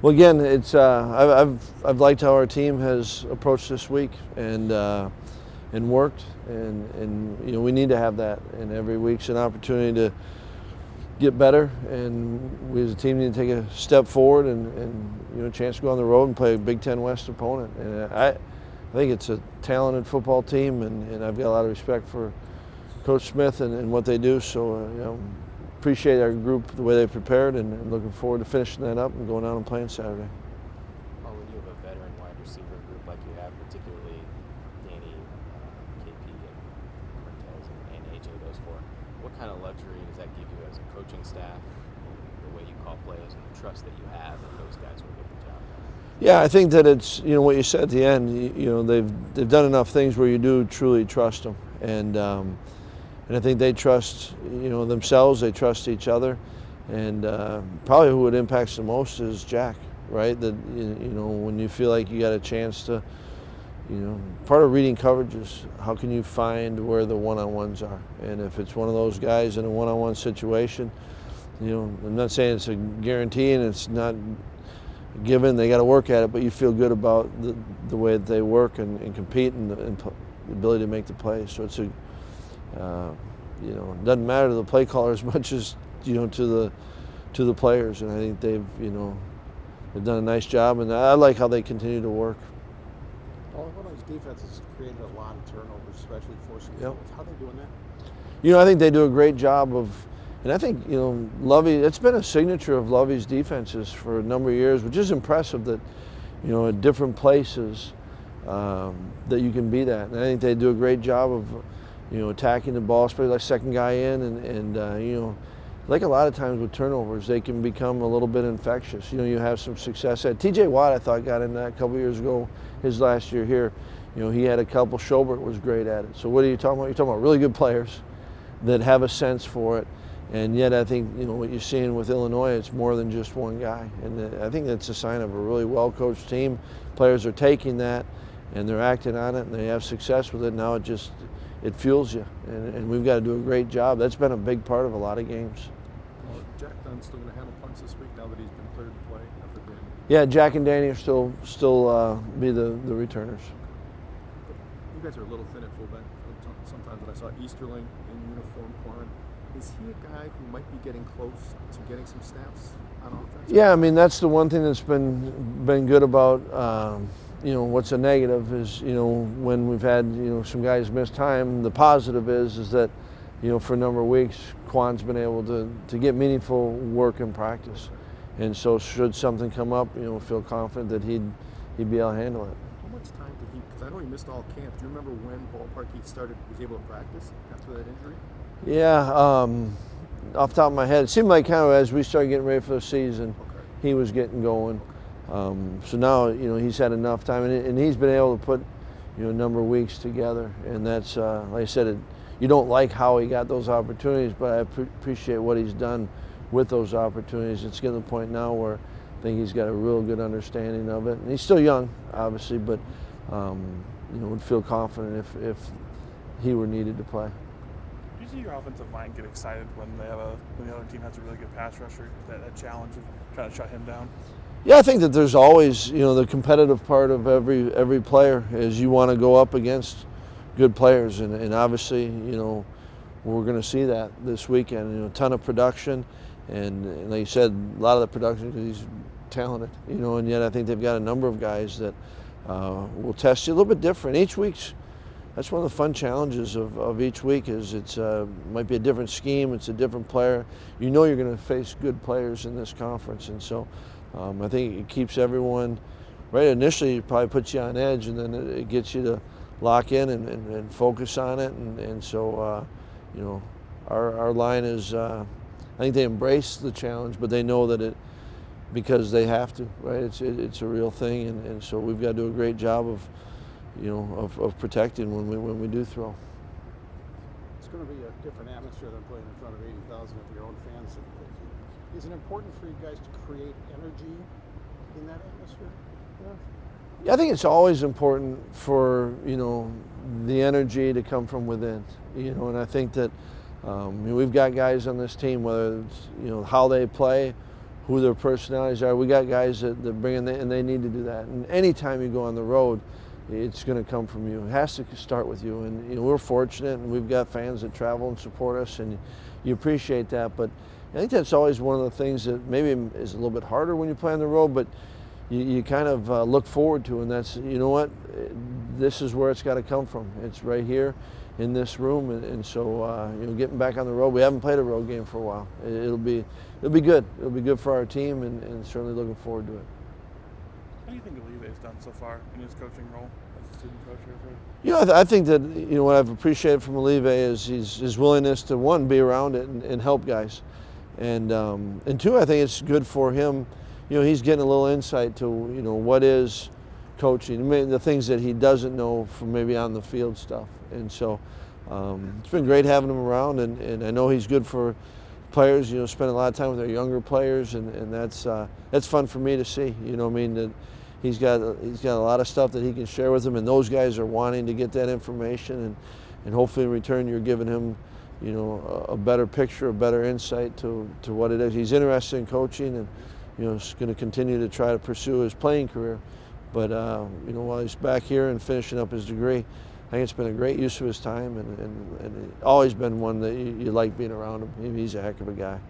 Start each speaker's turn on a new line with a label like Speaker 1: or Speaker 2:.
Speaker 1: Well, again, it's I've liked how our team has approached this week and worked, and we need to have that. And every week's an opportunity to get better, and we as a team need to take a step forward and a chance to go on the road and play a Big Ten West opponent. And I think it's a talented football team, and I've got a lot of respect for Coach Smith and what they do. So appreciate our group, the way they prepared, and looking forward to finishing that up and going out and playing Saturday.
Speaker 2: Well, when you have a veteran wide receiver group like you have, particularly Danny, KP, and Cortez, and AJ, those four, what kind of luxury does that give you as a coaching staff, and the way you call plays and the trust that you have that those guys will get the job done?
Speaker 1: Yeah, I think that it's what you said at the end. They've done enough things where you do truly trust them, and I think they trust themselves. They trust each other, and probably who it impacts the most is Jack, right? That when you feel like you got a chance to, part of reading coverage is how can you find where the one-on-ones are, and if it's one of those guys in a one-on-one situation, I'm not saying it's a guarantee and it's not given. They got to work at it, but you feel good about the way that they work and compete and the ability to make the plays. So it's it doesn't matter to the play caller as much as to the players, and I think they've done a nice job, and I like how they continue to work.
Speaker 3: Well, Illinois' defense has created a lot of turnovers, especially forcing fumbles. How are they doing that?
Speaker 1: I think they do a great job of, and I think Lovey. It's been a signature of Lovey's defenses for a number of years, which is impressive that at different places that you can be that, and I think they do a great job of attacking the ball, especially like second guy in, and like a lot of times with turnovers, they can become a little bit infectious. You have some success at T.J. Watt. I thought got in that a couple years ago, his last year here. He had a couple. Schobert was great at it. So what are you talking about? You're talking about really good players that have a sense for it, and yet I think what you're seeing with Illinois, it's more than just one guy, and I think that's a sign of a really well-coached team. Players are taking that, and they're acting on it, and they have success with it. Now it fuels you, and we've got to do a great job. That's been a big part of a lot of games.
Speaker 3: Well, Jack Dunn's still going to handle punts this week now that he's been cleared to play after being.
Speaker 1: Yeah, Jack and Danny are still be the returners.
Speaker 3: You guys are a little thin at fullback. Sometimes when I saw Easterling in uniform, Quan, is he a guy who might be getting close to getting some snaps on offense?
Speaker 1: Yeah, I mean that's the one thing that's been good about. What's a negative is, when we've had, some guys miss time, the positive is that, for a number of weeks, Quan's been able to get meaningful work in practice. And so should something come up, feel confident that he'd be able to handle it.
Speaker 3: How much time did he, because I know he missed all camp. Do you remember when ballpark he was able to practice after that injury?
Speaker 1: Yeah, off the top of my head, it seemed like kind of as we started getting ready for the season, he was getting going. So now, he's had enough time, and he's been able to put, a number of weeks together. And that's, like I said, you don't like how he got those opportunities, but I appreciate what he's done with those opportunities. It's getting to the point now where I think he's got a real good understanding of it. And he's still young, obviously, but, would feel confident if he were needed to play.
Speaker 4: Do you see your offensive line get excited when the other team has a really good pass rusher, that challenge of trying to shut him down?
Speaker 1: Yeah, I think that there's always, the competitive part of every player is you want to go up against good players, and obviously, we're going to see that this weekend. A ton of production, and like you said, a lot of the production because he's talented, and yet I think they've got a number of guys that will test you a little bit different. Each week's, that's one of the fun challenges of each week is it's might be a different scheme, it's a different player. You're going to face good players in this conference, and so I think it keeps everyone, right initially it probably puts you on edge, and then it gets you to lock in and focus on it, and so our line is, I think they embrace the challenge, but they know that because they have to, right? It's a real thing, and so we've got to do a great job of protecting when we do throw.
Speaker 3: It's going to be a different atmosphere than playing in front of 80,000 of your own fans. Is it important for you guys to create energy in that atmosphere?
Speaker 1: Yeah, I think it's always important for the energy to come from within. And I think that we've got guys on this team, whether it's how they play, who their personalities are. We got guys that bring in, and they need to do that. And anytime you go on the road, it's going to come from you. It has to start with you. And you know, we're fortunate, and we've got fans that travel and support us, and you appreciate that. But I think that's always one of the things that maybe is a little bit harder when you play on the road, but you kind of look forward to, and that's, you know what, this is where it's got to come from. It's right here in this room, and so you know, getting back on the road, we haven't played a road game for a while. It'll be good. It'll be good for our team, and certainly looking forward to it.
Speaker 4: What do you think Olive's done so far in his coaching role as a student coach here?
Speaker 1: You know, I think that, you know, what I've appreciated from Olive is his willingness to, one, be around it and help guys, and two, I think it's good for him. You know, he's getting a little insight to, you know, what is coaching, the things that he doesn't know from maybe on the field stuff. And so it's been great having him around, and I know he's good for players, you know, spending a lot of time with our younger players, and that's fun for me to see. You know what I mean? That he's got a lot of stuff that he can share with them, and those guys are wanting to get that information, and hopefully in return you're giving him, you know, a better picture, a better insight to what it is. He's interested in coaching, and you know, he's going to continue to try to pursue his playing career. But you know, while he's back here and finishing up his degree, I think it's been a great use of his time, and always been one that you like being around him. He's a heck of a guy.